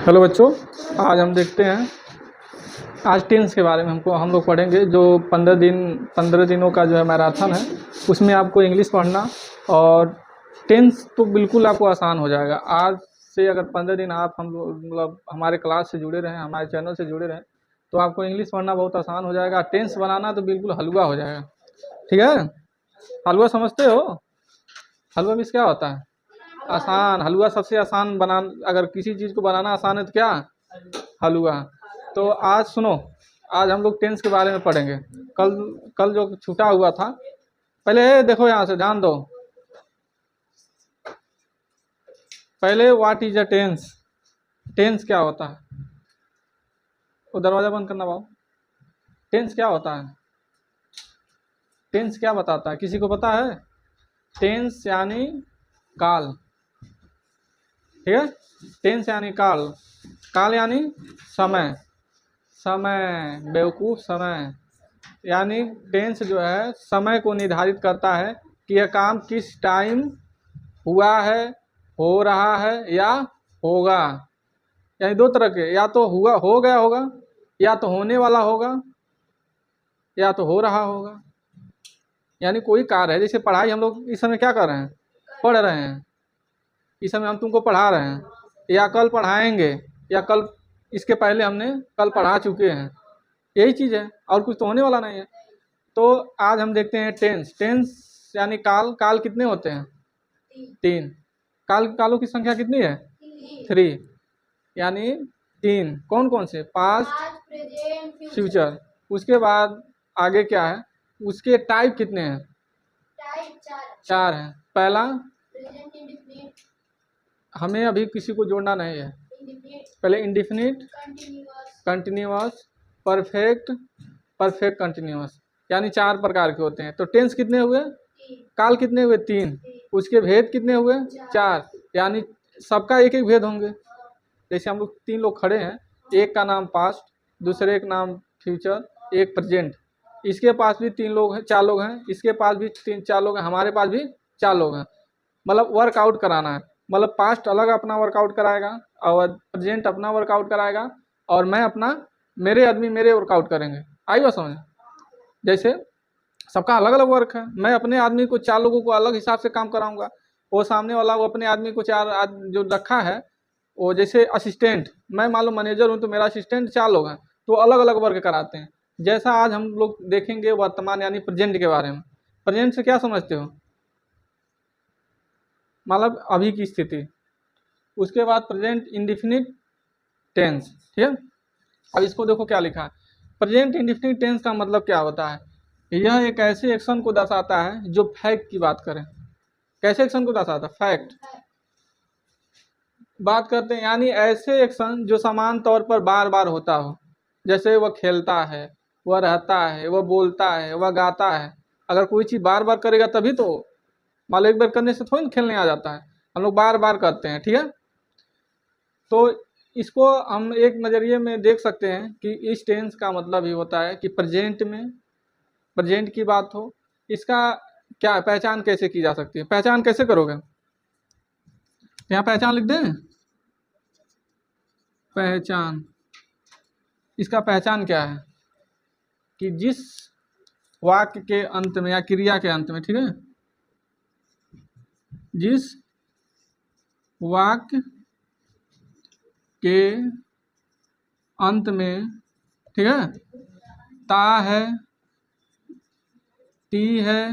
Hello बच्चों, आज हम देखते हैं। आज टेंस के बारे में हम लोग पढ़ेंगे। जो 15 दिनों का जो है मैराथन है, उसमें आपको इंग्लिश पढ़ना और टेंस तो बिल्कुल आपको आसान हो जाएगा। आज से अगर 15 दिन आप हम लोग मतलब हमारे क्लास से जुड़े रहें, हमारे चैनल से जुड़े रहें, तो आपको इंग्लिश पढ़ना बहुत आसान हो जाएगा। टेंस बनाना तो बिल्कुल हलवा हो जाएगा। ठीक है, हलवा समझते हो? हलवा मीन्स क्या होता है? आसान। हलवा सबसे आसान बना, अगर किसी चीज़ को बनाना आसान है तो क्या? हलवा। तो आज सुनो, आज हम लोग टेंस के बारे में पढ़ेंगे। कल कल जो छूटा हुआ था, पहले देखो यहाँ से ध्यान दो। पहले what is a tense? Tense क्या होता है? वो दरवाजा बंद करना बाबू। टेंस क्या होता है? टेंस क्या बताता है? किसी को पता है? टेंस यानी काल। ठीक है, टेंस यानी काल। काल यानी समय। समय, बेवकूफ़, समय। यानी टेंस जो है समय को निर्धारित करता है कि यह काम किस टाइम हुआ है, हो रहा है या होगा। यानी दो तरह के, या तो हुआ हो गया होगा, या तो होने वाला होगा, या तो हो रहा होगा। यानी कोई कार्य है, जैसे पढ़ाई हम लोग इस समय क्या कर रहे हैं? पढ़ रहे हैं। इस समय हम तुमको पढ़ा रहे हैं, या कल पढ़ाएंगे, या कल इसके पहले हमने कल पढ़ा चुके हैं। यही चीज़ है, और कुछ तो होने वाला नहीं है। तो आज हम देखते हैं टेंस। टेंस यानी काल। काल कितने होते हैं? 3। कालों की संख्या कितनी है? 3। यानी 3। कौन कौन से? Past, future. उसके बाद आगे क्या है? उसके टाइप कितने हैं? 4 हैं। पहला, हमें अभी किसी को जोड़ना नहीं है। पहले indefinite, continuous, perfect, perfect continuous. यानी 4 प्रकार के होते हैं। तो टेंस कितने हुए? काल कितने हुए? 3। उसके भेद कितने हुए? 4। यानी सबका एक एक भेद होंगे। जैसे हम लोग 3 लोग खड़े हैं, एक का नाम पास्ट, दूसरे का नाम फ्यूचर, एक प्रेजेंट। इसके पास भी 3 लोग हैं, 4 लोग हैं, इसके पास भी 3-4 लोग हैं, हमारे पास भी 4 लोग हैं। मतलब वर्कआउट कराना है। मतलब पास्ट अलग अपना वर्कआउट कराएगा, और प्रेजेंट अपना वर्कआउट कराएगा, और मैं अपना, मेरे आदमी मेरे वर्कआउट करेंगे। आई बात समझ? जैसे सबका अलग अलग वर्क है। मैं अपने आदमी को 4 लोगों को अलग हिसाब से काम कराऊंगा, वो सामने वाला वो अपने आदमी को 4 जो रखा है, वो जैसे असिस्टेंट, मैं मान लो मैनेजर हूँ तो मेरा असिस्टेंट 4 लोग हैं, तो अलग अलग वर्क कराते हैं। जैसा आज हम लोग देखेंगे वर्तमान यानी प्रेजेंट के बारे में। प्रेजेंट से क्या समझते हो? मतलब अभी की स्थिति। उसके बाद प्रेजेंट इंडिफिनिट टेंस। ठीक है, अब इसको देखो क्या लिखा है। प्रेजेंट इंडिफिनिट टेंस का मतलब क्या होता है? यह एक ऐसे एक्शन को दर्शाता है जो फैक्ट की बात करें। कैसे एक्शन को दर्शाता है? फैक्ट बात करते हैं, यानी ऐसे एक्शन जो समान तौर पर बार बार होता हो। जैसे वह खेलता है, वह रहता है, वह बोलता है, वह गाता है। अगर कोई चीज़ बार बार करेगा तभी तो। मान लो एक बार करने से थोड़ी ना खेलने आ जाता है, हम लोग बार बार करते हैं। ठीक है, तो इसको हम एक नज़रिए में देख सकते हैं कि इस टेंस का मतलब ही होता है कि प्रेजेंट में, प्रेजेंट की बात हो। इसका क्या पहचान कैसे की जा सकती है? पहचान कैसे करोगे? यहाँ पहचान लिख दें। पहचान, इसका पहचान क्या है? कि जिस वाक्य के अंत में या क्रिया के अंत में, ठीक है, जिस वाक्य के अंत में, ठीक है, ता है, ती है,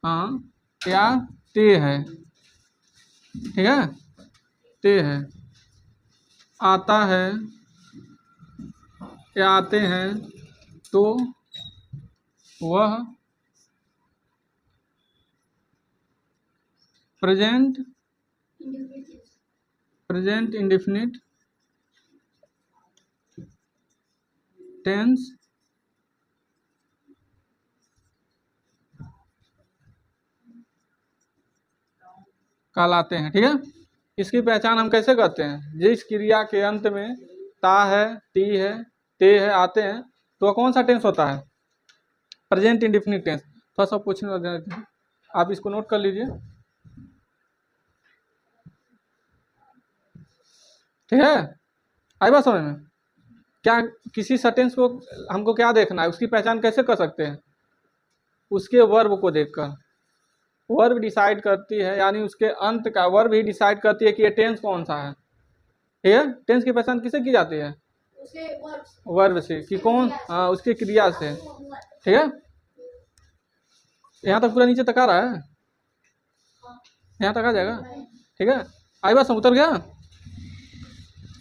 हाँ, या ते है। ठीक है, ते है, आता है या आते हैं, तो वह प्रेजेंट, प्रेजेंट इंडिफिनिट टेंस कहलाते हैं। ठीक है, इसकी पहचान हम कैसे करते हैं? जिस क्रिया के अंत में ता है, ती है, ते है, आते हैं, तो वह कौन सा टेंस होता है? Present indefinite tense. थोड़ा सा पूछने लग जाते हैं, आप इसको नोट कर लीजिए। ठीक है, आई बात समझ में? क्या किसी सेंटेंस को हमको क्या देखना है, उसकी पहचान कैसे कर सकते हैं? उसके वर्ब को देखकर। वर्ब डिसाइड करती है, यानी उसके अंत का वर्ब ही डिसाइड करती है कि ये टेंस कौन सा है। ठीक है, टेंस की पहचान किससे की जाती है? वर्ब से, कि कौन, हाँ, उसकी क्रिया से। ठीक है, यहाँ तक पूरा नीचे तक आ रहा है, यहाँ तक आ जाएगा। ठीक है, आई बात समझ, उतर गया?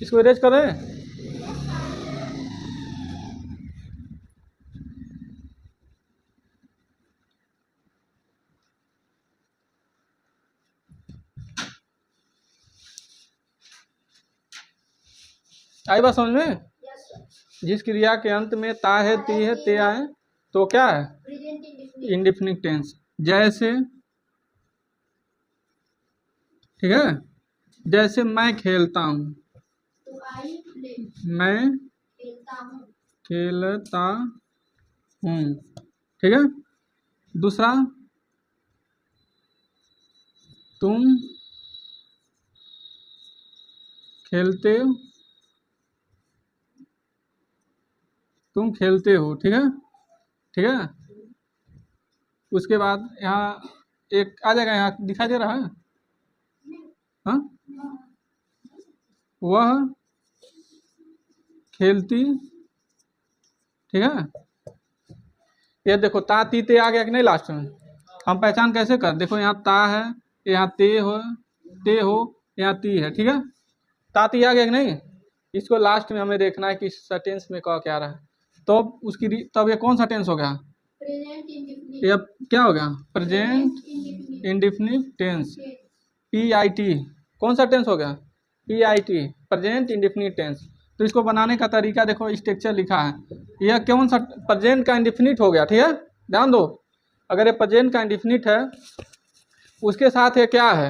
इसको इरेज कर रहे हैं। आई बात समझ में? जिस क्रिया के अंत में ता है, ती है, ते आए, तो क्या है? Indefinite tense. जैसे, ठीक है, जैसे मैं खेलता हूँ, मैं खेलता हूँ। ठीक है, दूसरा, तुम खेलते, तुम खेलते हो। ठीक है, ठीक है, उसके बाद यहाँ एक आ जाएगा, यहाँ दिखाई दे रहा है, हाँ, वह खेलती। ठीक है, ये देखो ता ती ते आ गया कि नहीं लास्ट में? हम पहचान कैसे कर, देखो यहाँ ता है, यहाँ ते हो, यहाँ ती है। ठीक है, ता ती आ गया कि नहीं? इसको लास्ट में हमें देखना है कि सेंटेंस में क्या रहा है, तो उसकी तब ये कौन सा टेंस हो गया? ये क्या हो गया? Present indefinite tense, PIT। कौन सा टेंस हो गया? PIT, present indefinite tense. तो इसको बनाने का तरीका देखो, स्ट्रक्चर लिखा है। यह कौन सा प्रेजेंट का इंडेफिनिट हो गया? ठीक है, ध्यान दो, अगर ये प्रेजेंट का इंडेफिनिट है, उसके साथ ये क्या है?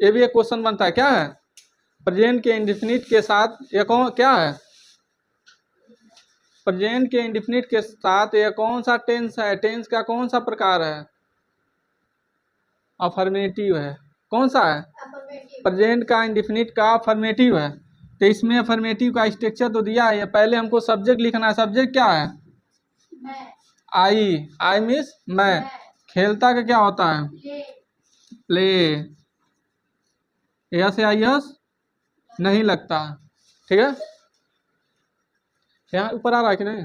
ये भी एक क्वेश्चन बनता है, क्या है? प्रेजेंट के इंडेफिनिट के साथ ये कौन, क्या है? प्रेजेंट के इंडेफिनिट के साथ ये कौन सा टेंस है? टेंस का कौन सा प्रकार है? अफर्मेटिव है। कौन सा है? प्रेजेंट का इंडेफिनिट का अफर्मेटिव है। तो इसमें अफर्मेटिव का स्ट्रक्चर तो दिया है, पहले हमको सब्जेक्ट लिखना है। सब्जेक्ट क्या है? आई मीन्स मैं। खेलता का क्या होता है? प्ले। यस या यस नहीं लगता। ठीक है, यहाँ ऊपर आ रहा है कि नहीं?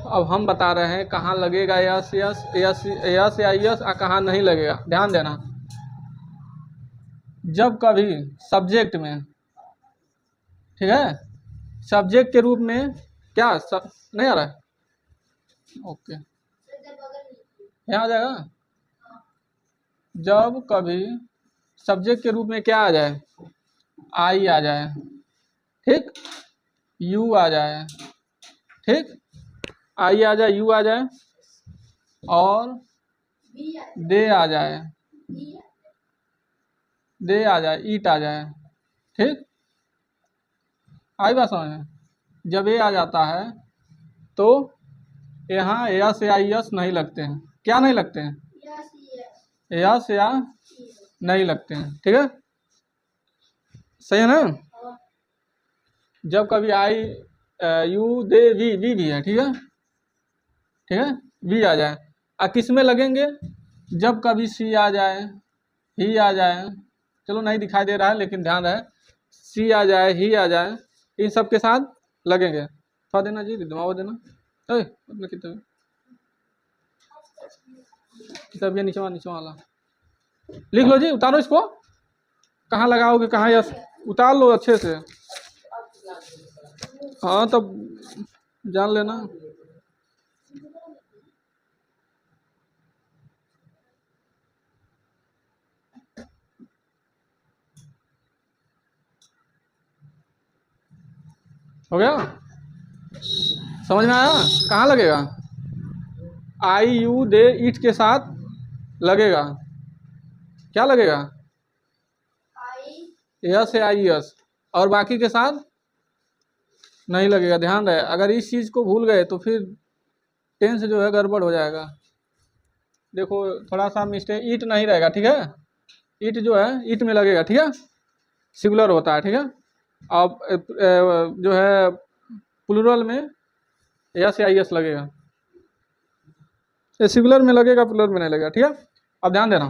अब हम बता रहे हैं कहाँ लगेगा यस यस यस यस या यस, कहाँ नहीं लगेगा। ध्यान देना, जब कभी सब्जेक्ट में, ठीक है, सब्जेक्ट के रूप में क्या नहीं आ रहा है? ओके, यहाँ आ जाएगा। जब कभी सब्जेक्ट के रूप में क्या आ जाए? आई आ जाए, ठीक, यू आ जाए, ठीक, आई आ जाए, यू आ जाए, और दे आ जाए, दे आ जाए, ईट आ जाए। ठीक, आई बात समझ में? जब ये आ जाता है तो यहाँ यस या यस नहीं लगते हैं। क्या नहीं लगते हैं? यस या नहीं लगते हैं। ठीक है, सही है ना? जब कभी आई, यू, दे, वी भी है। ठीक है, ठीक है, वी आ जाए, किस में लगेंगे? जब कभी सी आ जाए, ही आ जाए, चलो नहीं दिखाई दे रहा है लेकिन ध्यान रहे, सी आ जाए, ही आ जाए, इन सब के साथ लगेंगे। थोड़ा देना जी, दिमाग देना। अपने किताब ये नीचे वाला लिख लो जी, उतारो इसको। कहाँ लगाओगे, कहाँ यस, उतार लो अच्छे से। हाँ, तब जान लेना। हो गया? समझ में आया? कहाँ लगेगा? आई, यू, दे, इट के साथ लगेगा। क्या लगेगा? यस है, आई यस, और बाकी के साथ नहीं लगेगा। ध्यान रहे, अगर इस चीज़ को भूल गए तो फिर टेंस जो है गड़बड़ हो जाएगा। देखो थोड़ा सा मिस्टेक, ईट नहीं रहेगा। ठीक है, इट जो है इट में लगेगा, ठीक है, सिंगुलर होता है, ठीक है। अब जो है प्लूरल में एस या एस लगेगा, ये सिंगुलर में लगेगा, प्लूरल में नहीं लगेगा, ठीक है। अब ध्यान देना,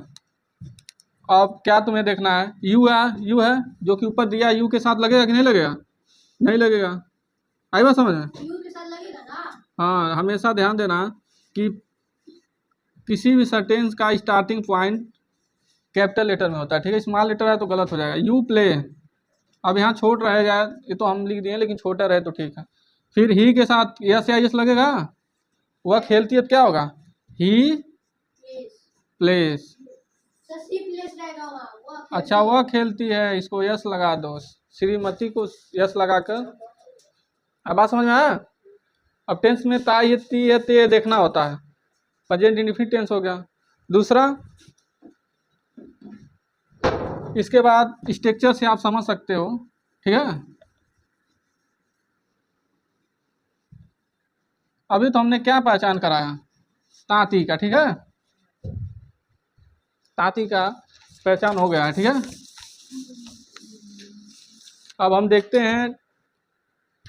अब क्या तुम्हें देखना है, यू है जो कि ऊपर दिया, यू के साथ लगेगा कि नहीं लगेगा, नहीं लगेगा, आई बात समझ में, यू के साथ लगेगा ना। हाँ, हमेशा ध्यान देना कि किसी भी सेंटेंस का स्टार्टिंग पॉइंट कैपिटल लेटर में होता है, ठीक है। स्मॉल लेटर है तो गलत हो जाएगा। यू प्ले, अब यहाँ छोट रह जाए, ये तो हम लिख दिए, लेकिन छोटा रहे तो ठीक है। फिर ही के साथ यस या यस लगेगा, वह खेलती है तो क्या होगा, ही प्लेस, सी प्लेस रहेगा वहाँ। अच्छा वह खेलती है, इसको यस लगा दो, श्रीमती को यस लगाकर। अब बात समझ में आया। अब टेंस में ता ये ती ये ते देखना होता है, प्रेजेंट इंडेफिनिट टेंस हो गया। दूसरा, इसके बाद स्ट्रक्चर से आप समझ सकते हो, ठीक है। अभी तो हमने क्या पहचान कराया, ताती का, ठीक है, ताती का पहचान हो गया है, ठीक है। अब हम देखते हैं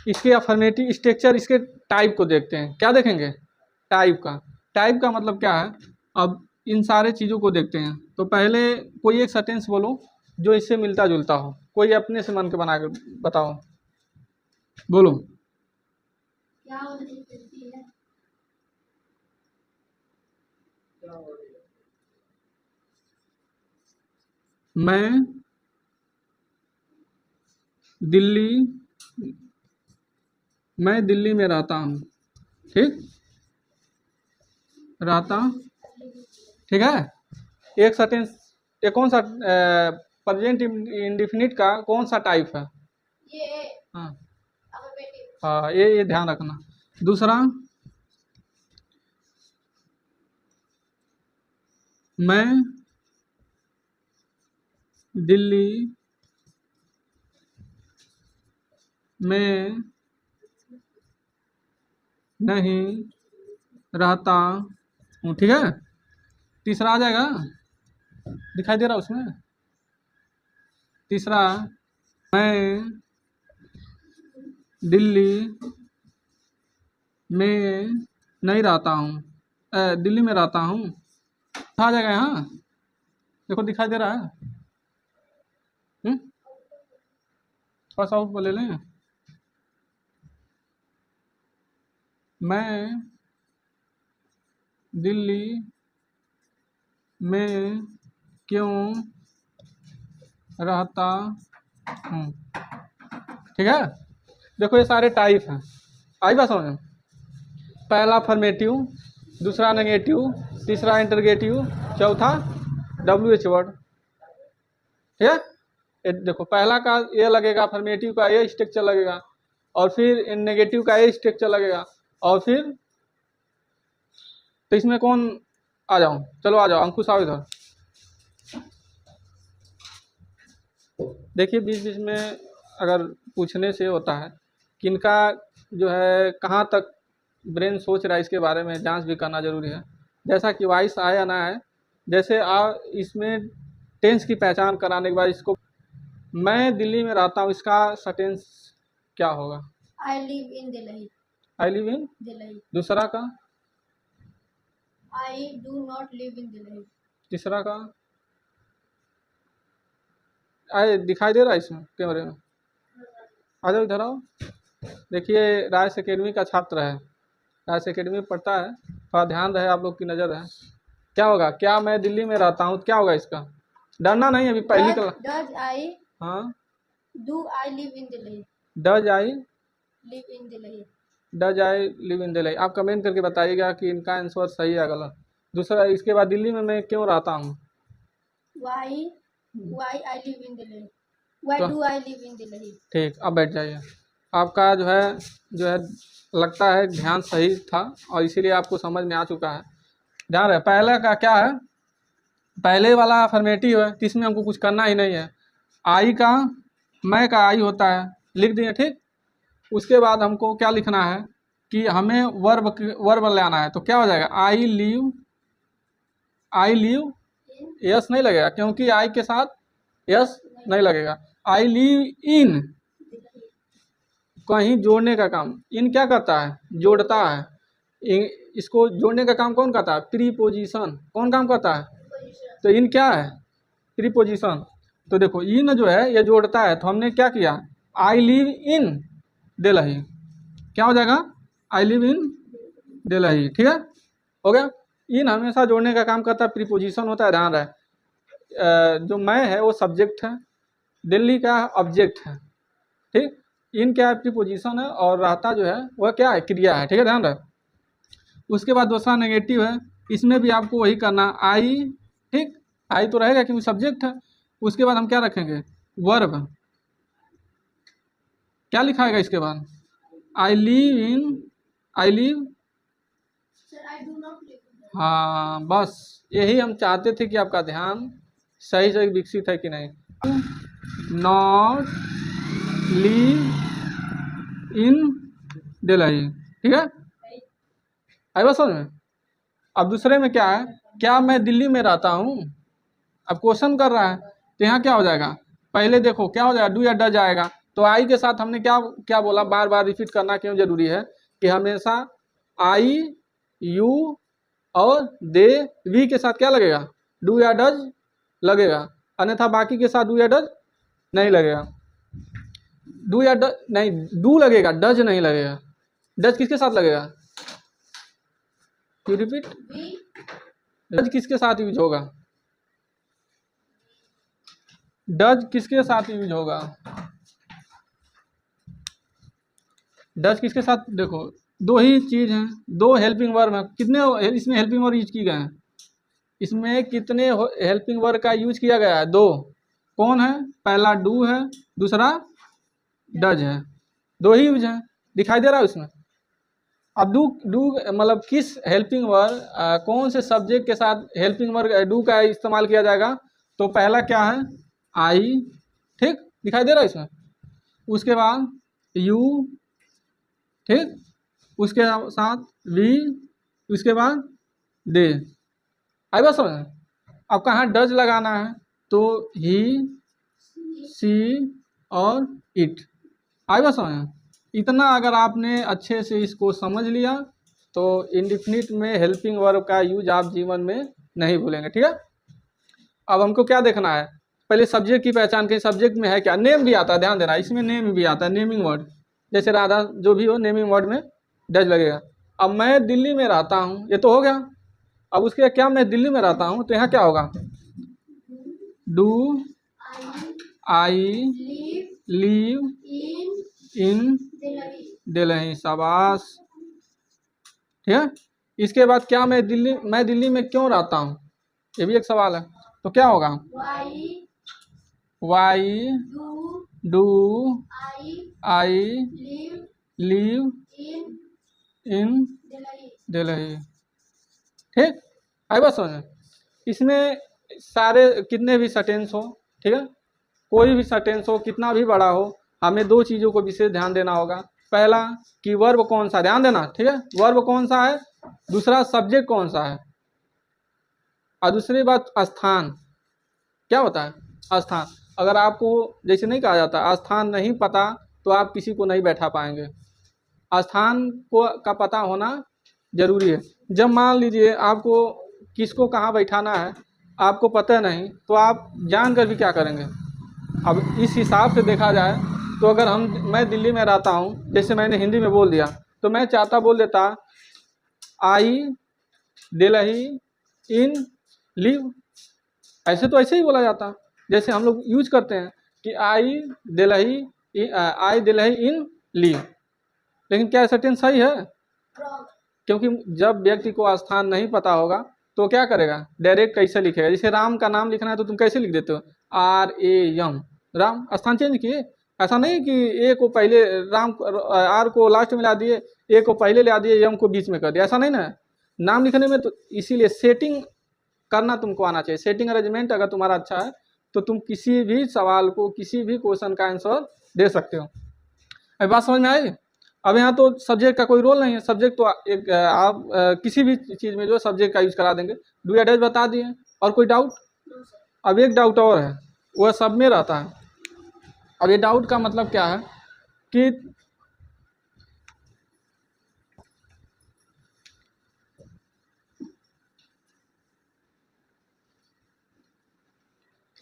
इसके अफर्मेटिव स्ट्रक्चर, इसके टाइप को देखते हैं। क्या देखेंगे, टाइप का। टाइप का मतलब क्या है, अब इन सारे चीज़ों को देखते हैं। तो पहले कोई एक सेंटेंस बोलो जो इससे मिलता जुलता हो, कोई अपने से मन के बना कर बताओ, बोलो। क्या हो सकती है, मैं दिल्ली में रहता हूँ, ठीक, रहता, ठीक है। एक सेंटेंस, ये कौन सा प्रेजेंट इंडेफिनिट का कौन सा टाइप है, ये हाँ अफर्मेटिव। हाँ, ये ध्यान रखना। दूसरा, मैं दिल्ली में नहीं रहता हूँ, ठीक है। तीसरा आ जाएगा, दिखाई दे रहा उसमें, तीसरा, मैं दिल्ली में नहीं रहता हूँ, दिल्ली में रहता हूँ, आ जाएगा यहाँ, देखो दिखाई दे रहा है, थोड़ा सा आउट बोले लें। मैं दिल्ली में क्यों रहता हूँ, ठीक है। देखो ये सारे टाइप हैं, आई बात समझ में। पहला अफर्मेटिव, दूसरा नेगेटिव, तीसरा इंटरगेटिव, चौथा WH वर्ड, ठीक है। ये देखो पहला का ये लगेगा, अफर्मेटिव का ये स्ट्रक्चर लगेगा, और फिर नेगेटिव का ये स्ट्रक्चर लगेगा, और फिर तो इसमें कौन, आ जाओ, चलो आ जाओ, अंकुश आओ इधर। देखिए बीच बीच में अगर पूछने से होता है कि इनका जो है कहाँ तक ब्रेन सोच रहा है, इसके बारे में जांच भी करना जरूरी है। जैसा कि वॉइस आया ना है, जैसे इसमें टेंस की पहचान कराने के बाद इसको, मैं दिल्ली में रहता हूँ, इसका सेंटेंस क्या होगा, आई live in Delhi. I live in Delhi. दूसरा का, I do not live in Delhi. तीसरा का, आए दिखाई दे रहा है इसमें कैमरे में, आ जाओ इधर आओ। देखिए राइस एकेडमी का छात्र है, राइस एकेडमी पढ़ता है, थोड़ा ध्यान रहे, आप लोग की नज़र है। क्या होगा, क्या मैं दिल्ली में रहता हूँ, क्या होगा इसका, डरना नहीं, अभी पहली क्लास। डज आई, हाँ, do I live in Delhi. Does I live in Delhi. Does I live in Delhi. आप कमेंट करके बताइएगा कि इनका आंसर सही है गलत। दूसरा, इसके बाद दिल्ली में मैं क्यों रहता हूँ, why I live in Delhi, why do I live in Delhi. ठीक, अब बैठ जाइए। आपका जो है लगता है ध्यान सही था, और इसीलिए आपको समझ में आ चुका है। ध्यान रहे, पहले का क्या है, पहले वाला अफर्मेटिव है, इसमें हमको कुछ करना ही नहीं है। आई का, मैं का आई होता है, लिख दिए, ठीक। उसके बाद हमको क्या लिखना है कि हमें वर्ब लाना है, तो क्या हो जाएगा, आई लिव यस नहीं लगेगा, क्योंकि आई के साथ यस नहीं लगेगा। आई लिव इन, कहीं जोड़ने का काम, इन क्या करता है, जोड़ता है। इसको जोड़ने का काम कौन करता है, प्रीपोजिशन। कौन काम करता है, तो इन क्या है, प्रीपोजिशन। तो देखो इन जो है ये जोड़ता है, तो हमने क्या किया, आई लिव इन दिल्ली, क्या हो जाएगा, आई लिव इन दिल्ली। ठीक है, हो गया। इन हमेशा जोड़ने का काम करता है, प्रीपोजिशन होता है, ध्यान रहे। जो मैं है वो सब्जेक्ट है, दिल्ली का ऑब्जेक्ट है। ठीक, इन क्या है, प्रीपोजिशन है, और रहता जो है वह क्या है, क्रिया है। ठीक है, ध्यान रहे। उसके बाद दूसरा नेगेटिव है, इसमें भी आपको वही करना, आई। ठीक, आई तो रहेगा क्योंकि सब्जेक्ट है। उसके बाद हम क्या रखेंगे, वर्ब। क्या लिखाएगा इसके बाद, आई लिव इन, आई लिव, हाँ बस यही हम चाहते थे कि आपका ध्यान सही से विकसित है कि नहीं। नॉट लिव इन दिल्ली, ठीक है, आई बस समझ में। अब दूसरे में क्या है, क्या मैं दिल्ली में रहता हूँ, अब क्वेश्चन कर रहा है, तो यहाँ क्या हो जाएगा, पहले देखो क्या हो जाएगा, डू या डज आएगा। तो आई के साथ हमने क्या क्या बोला, बार बार रिपीट करना क्यों जरूरी है, कि हमेशा आई, यू और दे, वी के साथ क्या लगेगा, डू या डज लगेगा, अन्यथा बाकी के साथ डू या डज नहीं लगेगा। डू या डज नहीं, डू लगेगा, डज नहीं लगेगा। डज किसके साथ लगेगा, यू रिपीट, डज किसके साथ यूज होगा, डज किसके साथ यूज होगा, डज किसके साथ, देखो दो ही चीज हैं, दो हेल्पिंग वर्ब हैं। कितने इसमें हेल्पिंग वर्ब यूज किए गए हैं, इसमें कितने हेल्पिंग वर्ब का यूज किया गया है, दो। कौन है, पहला डू है, दूसरा डज है, दो ही यूज है, दिखाई दे रहा है उसमें। अब डू डू मतलब किस हेल्पिंग वर्ब, कौन से सब्जेक्ट के साथ हेल्पिंग वर्ब डू का इस्तेमाल किया जाएगा, तो पहला क्या है, आई। ठीक, दिखाई दे रहा है इसमें। उसके बाद यू, ठीक, उसके साथ वी, उसके बाद दे, आई बस समझ। अब कहाँ डज लगाना है, तो ही, सी और इट, आई बस समझ। इतना अगर आपने अच्छे से इसको समझ लिया तो इंडिफिनिट में हेल्पिंग वर्ब का यूज आप जीवन में नहीं भूलेंगे। ठीक है, अब हमको क्या देखना है, पहले सब्जेक्ट की पहचान करें, सब्जेक्ट में है क्या, नेम भी आता है, ध्यान देना, इसमें नेम भी आता है, नेमिंग वर्ड, जैसे राधा जो भी हो, नेमिंग वर्ड में डज लगेगा। अब मैं दिल्ली में रहता हूँ, ये तो हो गया। अब उसके बाद क्या, मैं दिल्ली में रहता हूँ, तो यहाँ क्या होगा, do I live in Delhi, शाबाश। ठीक है, इसके बाद क्या, मैं दिल्ली में क्यों रहता हूँ, ये भी एक सवाल है। तो क्या होगा, Y do I live in Delhi. ठीक, आई बस समझ। इसमें सारे कितने भी सेंटेंस हो, ठीक है, कोई भी सेंटेंस हो, कितना भी बड़ा हो, हमें दो चीज़ों को विशेष ध्यान देना होगा। पहला कि वर्ब कौन सा, ध्यान देना, ठीक है, वर्ब कौन सा है, दूसरा सब्जेक्ट कौन सा है, और दूसरी बात स्थान क्या होता है, स्थान। अगर आपको जैसे नहीं कहा जाता, स्थान नहीं पता तो आप किसी को नहीं बैठा पाएंगे, स्थान को का पता होना जरूरी है। जब मान लीजिए आपको किसको कहाँ बैठाना है आपको पता नहीं, तो आप जानकर भी क्या करेंगे। अब इस हिसाब से देखा जाए तो अगर मैं दिल्ली में रहता हूँ, जैसे मैंने हिंदी में बोल दिया, तो मैं चाहता बोल देता आई दिल्ली इन लिव, ऐसे तो ऐसे ही बोला जाता, जैसे हम लोग यूज करते हैं कि आई दिल्ली इन लिव। लेकिन क्या सेंटेंस सही है, क्योंकि जब व्यक्ति को स्थान नहीं पता होगा तो क्या करेगा, डायरेक्ट कैसे लिखेगा। जैसे राम का नाम लिखना है तो तुम कैसे लिख देते हो, RAM, राम, स्थान चेंज किए। ऐसा नहीं कि ए को पहले राम, आर को लास्ट में ला दिए, ए को पहले ला दिए, यम को बीच में कर दिया, ऐसा नहीं ना। नाम लिखने में तो इसीलिए सेटिंग करना तुमको आना चाहिए। सेटिंग अरेंजमेंट अगर तुम्हारा अच्छा है तो तुम किसी भी सवाल को, किसी भी क्वेश्चन का आंसर दे सकते हो। अब बात समझ में आई। अब यहाँ तो सब्जेक्ट का कोई रोल नहीं है, सब्जेक्ट तो एक आप किसी भी चीज़ में जो सब्जेक्ट का यूज करा देंगे। डू या डज बता दिए, और कोई डाउट, अब एक डाउट और है, वह सब में रहता है। अब ये डाउट का मतलब क्या है कि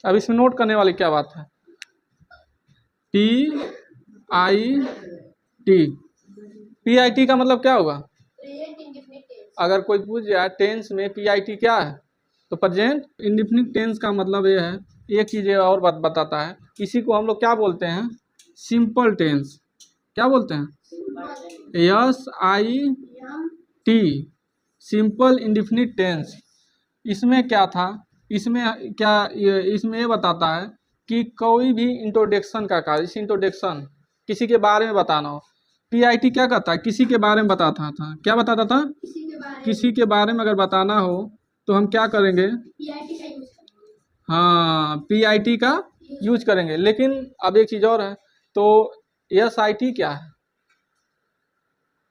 अब इसमें नोट करने वाली क्या बात है, PIT, PIT का मतलब क्या होगा? Present indefinite tense. अगर कोई पूछ जाए टेंस में PIT क्या है, तो प्रेजेंट इंडेफिनिट टेंस का मतलब ये है, एक चीज़ और बात बताता है, इसी को हम लोग क्या बोलते हैं, सिंपल टेंस। क्या बोलते हैं? SIT, simple indefinite tense. इसमें क्या था, इसमें क्या इसमें ये बताता है कि कोई भी इंट्रोडक्शन का कार्य, जैसे इंट्रोडक्शन किसी के बारे में बताना हो, PIT क्या कहता है, किसी के बारे में बताता था। क्या बताता था? किसी के बारे में अगर बताना हो तो हम क्या करेंगे, PIT का यूज करेंगे। हाँ PIT का यूज करेंगे। लेकिन अब एक चीज़ और है, तो SIT क्या है?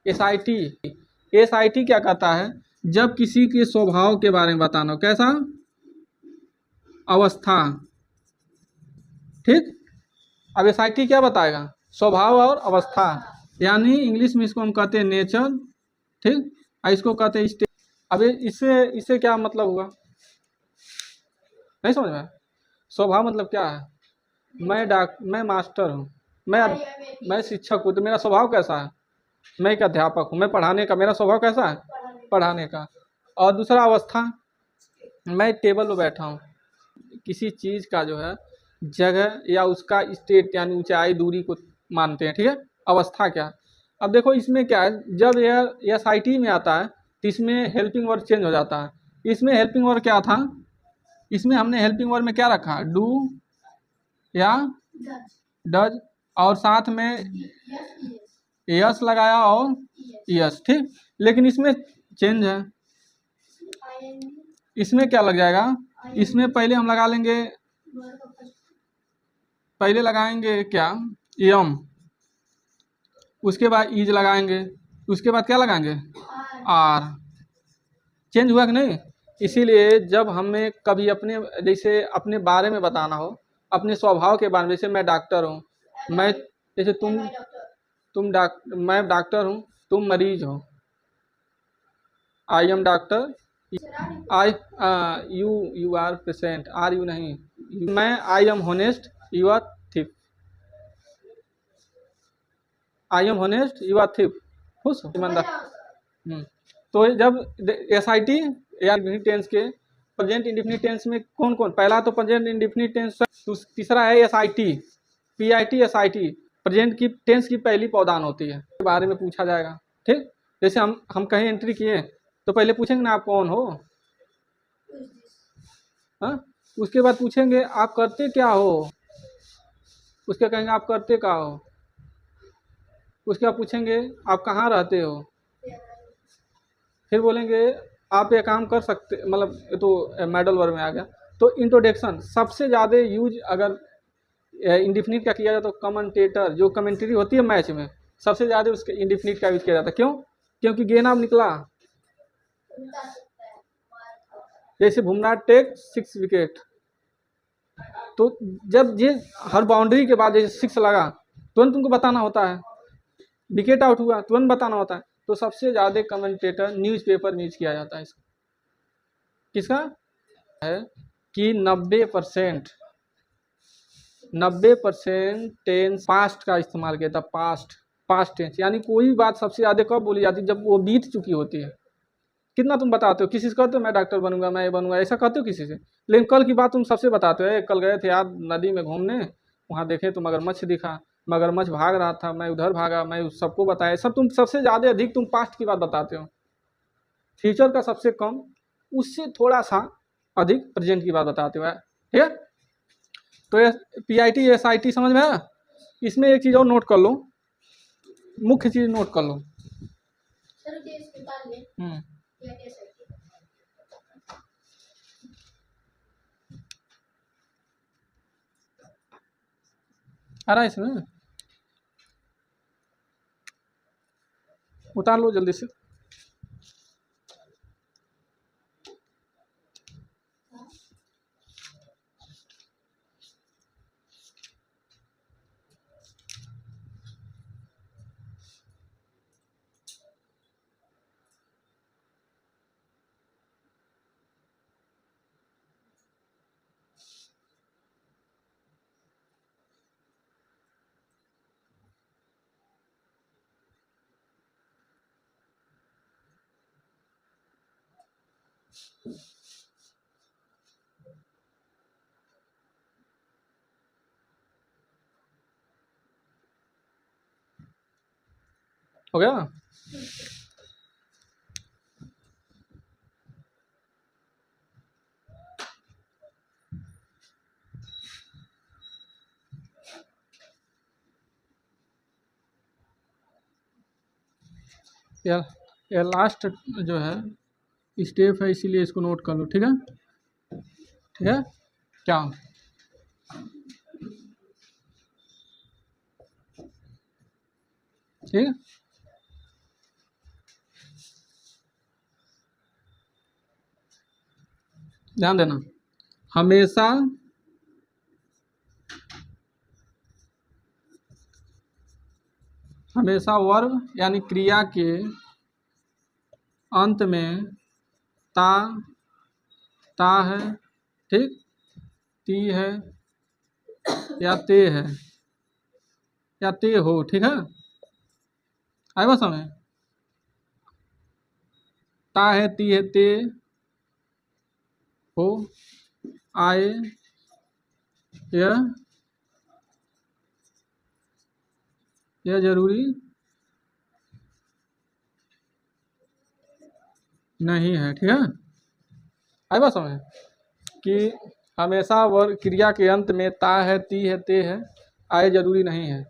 SIT क्या कहता है, जब किसी के स्वभाव के बारे में बताना हो। कैसा? अवस्था। ठीक। अब SIT क्या बताएगा? स्वभाव और अवस्था, यानी इंग्लिश में इसको हम कहते हैं नेचर। ठीक। और इसको कहते हैं स्टेट। अब इससे इससे क्या मतलब हुआ, नहीं समझ में? स्वभाव मतलब क्या है, मैं मास्टर हूँ, मैं शिक्षक हूँ, तो मेरा स्वभाव कैसा है, मैं एक अध्यापक हूँ, मैं पढ़ाने का, मेरा स्वभाव कैसा है, पढ़ाने का। और दूसरा अवस्था, मैं टेबल पर बैठा हूँ, किसी चीज़ का जो है जगह या उसका स्टेट यानी ऊंचाई दूरी को मानते हैं। ठीक है। अवस्था क्या? अब देखो इसमें क्या है, जब यह SIT में आता है तो इसमें हेल्पिंग वर्ब चेंज हो जाता है। इसमें हेल्पिंग वर्ब क्या था, इसमें हमने हेल्पिंग वर्ब में क्या रखा, डू या डज, और साथ में यस लगाया और यस। ठीक। लेकिन इसमें चेंज है, इसमें क्या लग जाएगा, इसमें पहले हम लगा लेंगे, पहले लगाएंगे क्या, यम, उसके बाद इज लगाएंगे, उसके बाद क्या लगाएंगे, आर। चेंज हुआ कि नहीं? इसीलिए जब हमें कभी अपने, जैसे अपने बारे में बताना हो, अपने स्वभाव के बारे में, जैसे मैं डॉक्टर हूँ, मैं, जैसे मैं डॉक्टर हूँ, तुम मरीज हो, I am doctor, I you are patient, are you नहीं, मैं I am honest, you are thief, I am honest, you are thief, खुश हो, ईमानदार। तो जब SIT या इंडेफिनिट टेंस के प्रेजेंट इंडेफिनिट टेंस में कौन कौन, पहला तो प्रेजेंट इंडेफिनिट टेंस, तीसरा है SIT, PIT SIT, प्रेजेंट की टेंस की पहली पौधान होती है, के बारे में पूछा जाएगा। ठीक। जैसे हम कहीं एंट्री किए तो पहले पूछेंगे ना आप कौन हो, हाँ, उसके बाद पूछेंगे आप करते क्या हो, उसके कहेंगे आप करते क्या हो, उसके बाद पूछेंगे आप कहाँ रहते हो, फिर बोलेंगे आप ये काम कर सकते, मतलब ये तो मेडल वर्ग में आ गया। तो इंट्रोडक्शन सबसे ज़्यादा यूज अगर इंडिफिनिट का किया जाए तो कमेंटेटर, जो कमेंट्री होती है मैच में, सबसे ज़्यादा उसके इंडिफिनिट का यूज किया जाता है। क्यों? क्योंकि गेंद अब निकला, जैसे बुमराह टेक 6 विकेट, तो जब ये हर बाउंड्री के बाद जैसे 6 लगा तुरंत तुमको बताना होता है, विकेट आउट हुआ तुरंत बताना होता है। तो सबसे ज़्यादा कमेंटेटर न्यूज़पेपर में यूज किया जाता है। इसका किसका है कि 90% टेंस पास्ट का इस्तेमाल किया था, पास्ट टेंस, यानी कोई बात सबसे ज़्यादा कब बोली जाती है, जब वो बीत चुकी होती है। कितना तुम बताते हो, किसी से कहते हो मैं डॉक्टर बनूंगा, मैं ये बनूंगा, ऐसा कहते हो किसी से? लेकिन कल की बात तुम सबसे बताते हो, कल गए थे यार नदी में घूमने, वहाँ देखे तो मगरमच्छ दिखा, मगरमच्छ भाग रहा था, मैं उधर भागा, मैं सबको बताया, सब तुम सबसे ज़्यादा अधिक तुम पास्ट की बात बताते हो, फ्यूचर का सबसे कम, उससे थोड़ा सा अधिक प्रेजेंट की बात बताते हो। ठीक है। तो ये PIT SIT समझ में आया। इसमें एक चीज़ और नोट कर लो, मुख्य चीज़ नोट कर लो। आ रहा है इसमें, उतार लो जल्दी से। हो गया। यह लास्ट जो है स्टेप है, इसीलिए इसको नोट कर लो। ठीक है, ठीक है क्या? ठीक है, ध्यान देना। हमेशा हमेशा वर्ब यानी क्रिया के अंत में ता ता है, ठीक, ती है या ते है या ते हो। ठीक है, आए बस हमें ता है, ती है, ते हो, आए, यह जरूरी नहीं है। ठीक है, आए बस हमें कि हमेशा वर्ग क्रिया के अंत में ता है, ती है, ते है, आए जरूरी नहीं है।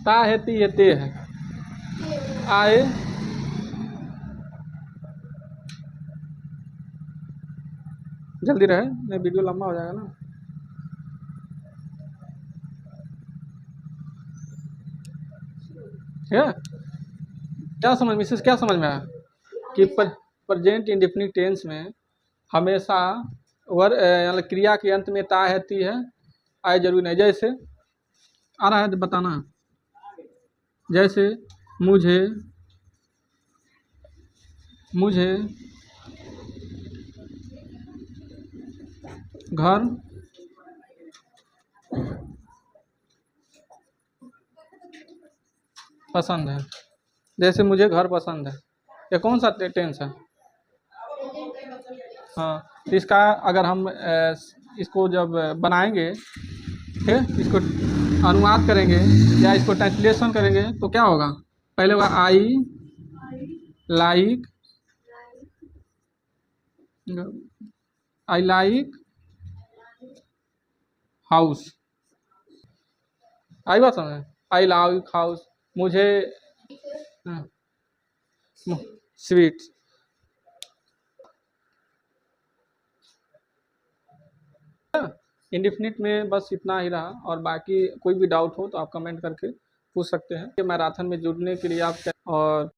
ता है, ती है, ते है, आए जल्दी रहे, नहीं वीडियो लंबा हो जाएगा ना। ठीक है, क्या समझ मिसेस, क्या समझ में आया कि प्रेजेंट इंडेफिनिट टेंस में हमेशा यानी क्रिया के अंत में ता है, ती है, आए जरूरी नहीं। जैसे आ रहा है तो बताना। जैसे मुझे घर पसंद है। जैसे मुझे घर पसंद है, ये कौन सा टेंस है? हाँ, तो इसका अगर हम इसको जब बनाएंगे, ठीक है, इसको अनुवाद करेंगे या इसको ट्रांसलेशन करेंगे तो क्या होगा? पहले होगा आई लाइक हाउस। आई बात समझ? आई लाइक हाउस, मुझे स्वीट। इंडेफिनिट में बस इतना ही रहा, और बाकी कोई भी डाउट हो तो आप कमेंट करके पूछ सकते हैं। मैराथन में जुड़ने के लिए आप और